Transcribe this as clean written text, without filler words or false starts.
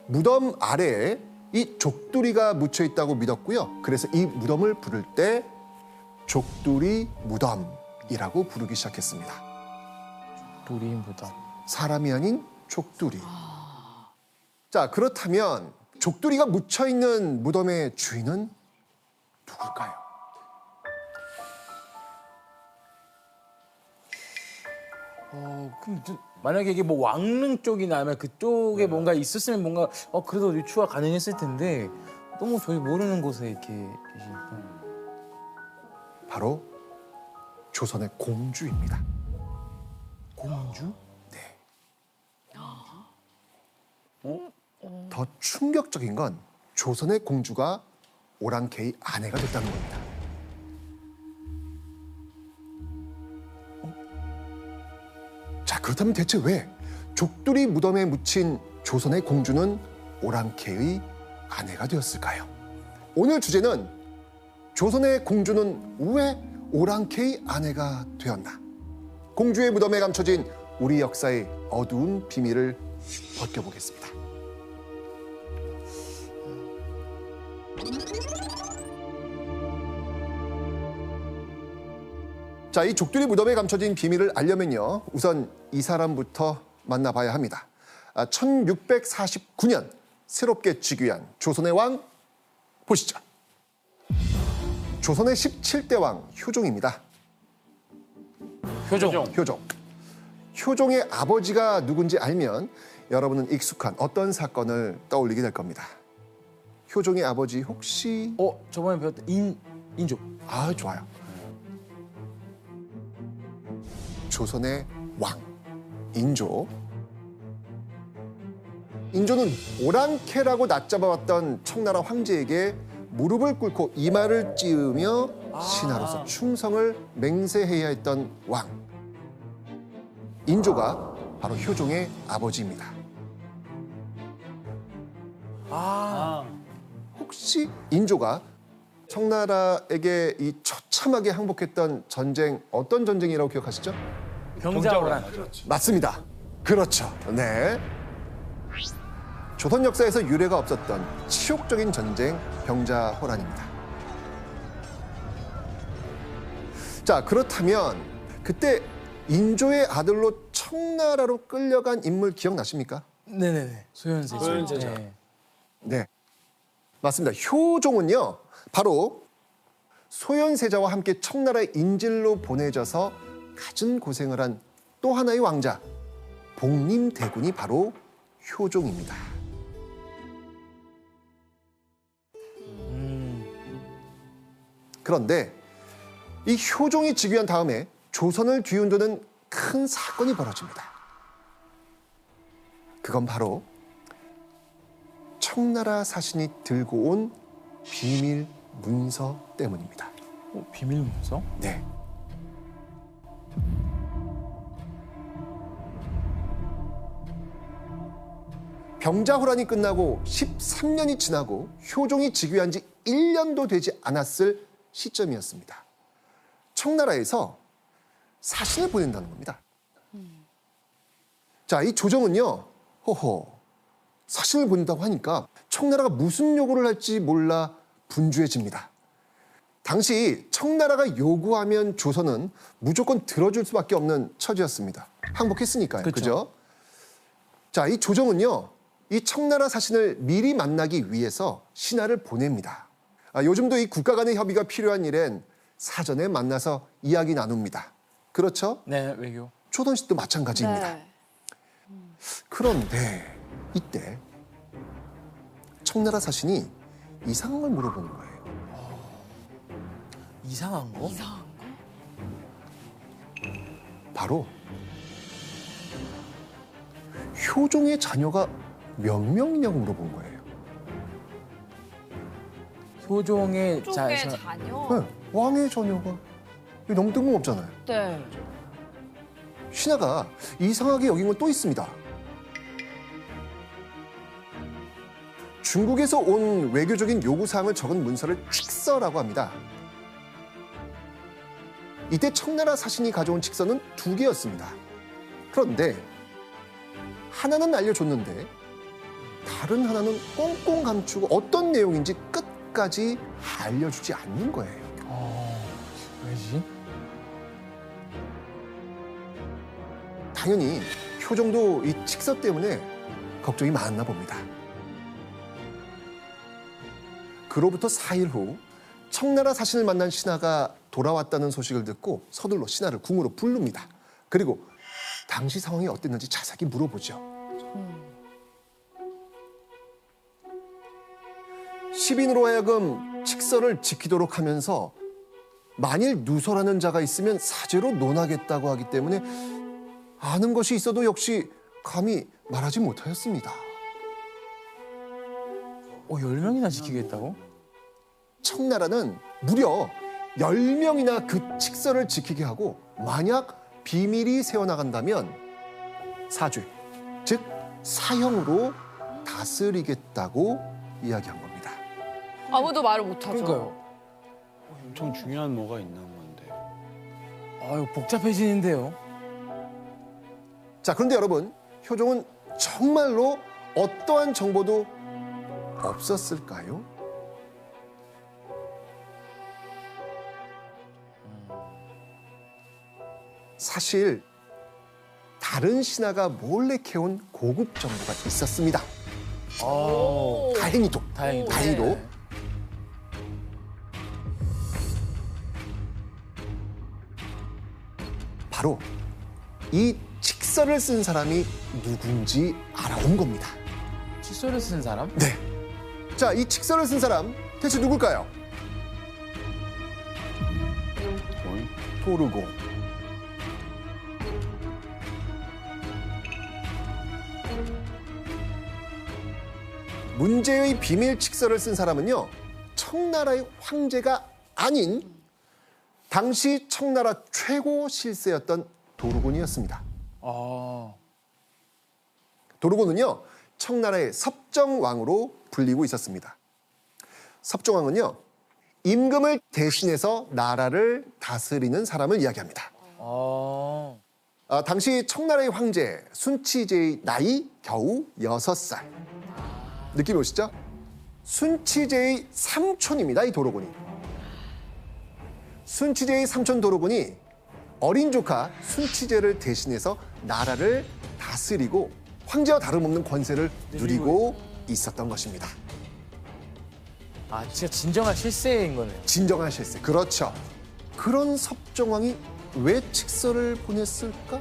무덤 아래에 이 족두리가 묻혀 있다고 믿었고요. 그래서 이 무덤을 부를 때 족두리 무덤이라고 부르기 시작했습니다. 족두리 무덤. 사람이 아닌 족두리. 자, 그렇다면 족두리가 묻혀 있는 무덤의 주인은 누굴까요? 그럼 만약에 이게 뭐 왕릉 쪽이나 아니면 그쪽에 뭔가 있었으면 뭔가 그래도 유추가 가능했을 텐데 너무 저희 모르는 곳에 이렇게 계시니까. 바로 조선의 공주입니다. 공주? 네. 더 충격적인 건 조선의 공주가 오랑캐의 아내가 됐다는 겁니다. 자, 그렇다면 대체 왜 족두리 무덤에 묻힌 조선의 공주는 오랑캐의 아내가 되었을까요? 오늘 주제는 조선의 공주는 왜 오랑캐의 아내가 되었나? 공주의 무덤에 감춰진 우리 역사의 어두운 비밀을 벗겨보겠습니다. 자, 이 족두리 무덤에 감춰진 비밀을 알려면요, 우선 이 사람부터 만나봐야 합니다. 1649년 새롭게 즉위한 조선의 왕 보시죠. 조선의 17대 왕 효종입니다. 효종. 효종의 아버지가 누군지 알면 여러분은 익숙한 어떤 사건을 떠올리게 될 겁니다. 효종의 아버지 혹시... 저번에 배웠던 인조. 아, 좋아요. 조선의 왕 인조. 인조는 오랑캐라고 낮잡아왔던 청나라 황제에게 무릎을 꿇고 이마를 찌으며 신하로서 충성을 맹세해야 했던 왕. 인조가 바로 효종의 아버지입니다. 혹시 인조가 청나라에게 이 처참하게 항복했던 전쟁, 어떤 전쟁이라고 기억하시죠? 병자호란. 맞습니다. 그렇죠. 네. 조선 역사에서 유례가 없었던 치욕적인 전쟁, 병자호란입니다. 자, 그렇다면 그때 인조의 아들로 청나라로 끌려간 인물 기억나십니까? 네네네. 소현세자. 소현세자. 네. 네. 맞습니다. 효종은요, 바로 소현세자와 함께 청나라의 인질로 보내져서 갖은 고생을 한 또 하나의 왕자, 복림대군이 바로 효종입니다. 그런데 이 효종이 즉위한 다음에 조선을 뒤흔드는 큰 사건이 벌어집니다. 그건 바로 청나라 사신이 들고 온 비밀 문서 때문입니다. 비밀 문서? 네. 병자호란이 끝나고 13년이 지나고 효종이 즉위한 지 1년도 되지 않았을 시점이었습니다. 청나라에서 사신을 보낸다는 겁니다. 자, 이 조정은요, 사신을 보낸다고 하니까 청나라가 무슨 요구를 할지 몰라 분주해집니다. 당시 청나라가 요구하면 조선은 무조건 들어줄 수밖에 없는 처지였습니다. 항복했으니까요. 그죠? 자, 이 조정은요, 이 청나라 사신을 미리 만나기 위해서 신하를 보냅니다. 요즘도 이 국가 간의 협의가 필요한 일엔 사전에 만나서 이야기 나눕니다. 그렇죠? 네, 외교. 조선시대도 마찬가지입니다. 네. 그런데 이때 청나라 사신이 이상한 걸 물어보는 거예요. 이상한 거? 바로 효종의 자녀가 몇 명이냐고 물어본 거예요. 효종의 쪽의 자녀? 네, 왕의 자녀가 너무 뜬금없잖아요. 네. 신하가 이상하게 여긴 건 또 있습니다. 중국에서 온 외교적인 요구사항을 적은 문서를 칙서라고 합니다. 이때 청나라 사신이 가져온 칙서는 2개였습니다. 그런데 하나는 알려줬는데 다른 하나는 꽁꽁 감추고 어떤 내용인지 끝까지 알려주지 않는 거예요. 왜지? 당연히 효종도 이 칙서 때문에 걱정이 많았나 봅니다. 그로부터 4일 후 청나라 사신을 만난 신하가 돌아왔다는 소식을 듣고 서둘러 신하를 궁으로 부릅니다. 그리고 당시 상황이 어땠는지 자세히 물어보죠. 시빈으로 하여금 칙서를 지키도록 하면서 만일 누설하는 자가 있으면 사죄로 논하겠다고 하기 때문에 아는 것이 있어도 역시 감히 말하지 못하였습니다. 10명이나 지키겠다고? 청나라는 무려 10명이나 그 칙서를 지키게 하고 만약 비밀이 새어나간다면 사죄, 즉 사형으로 다스리겠다고 이야기한 겁니다. 아무도 말을 못하죠. 그러니까요. 엄청 중요한 뭐가 있는 건데. 아유, 복잡해지는데요. 자, 그런데 여러분, 효종은 정말로 어떠한 정보도 없었을까요? 사실 다른 신하가 몰래 캐온 고급 정보가 있었습니다. 아, 다행히도. 다행이다. 다행히도. 네. 바로 이 칙서를 쓴 사람이 누군지 알아온 겁니다. 칫솔을 쓴 사람? 네. 자, 이 칙서를 쓴 사람 대체 누굴까요? 거의 도르고. 문제의 비밀 칙서를 쓴 사람은요, 청나라의 황제가 아닌 당시 청나라 최고 실세였던 도르곤이었습니다. 아, 도르곤은요, 청나라의 섭정왕으로 불리고 있었습니다. 섭정왕은요, 임금을 대신해서 나라를 다스리는 사람을 이야기합니다. 아, 당시 청나라의 황제 순치제의 나이 겨우 6살. 느낌 오시죠? 순치제의 삼촌입니다, 이 도르곤이. 순치제의 삼촌 도르곤이 어린 조카 순치제를 대신해서 나라를 다스리고 황제와 다름없는 권세를 누리고 있었던 것입니다. 아, 진짜 진정한 실세인 거네. 진정한 실세. 그렇죠. 그런 섭정왕이 왜 칙서를 보냈을까?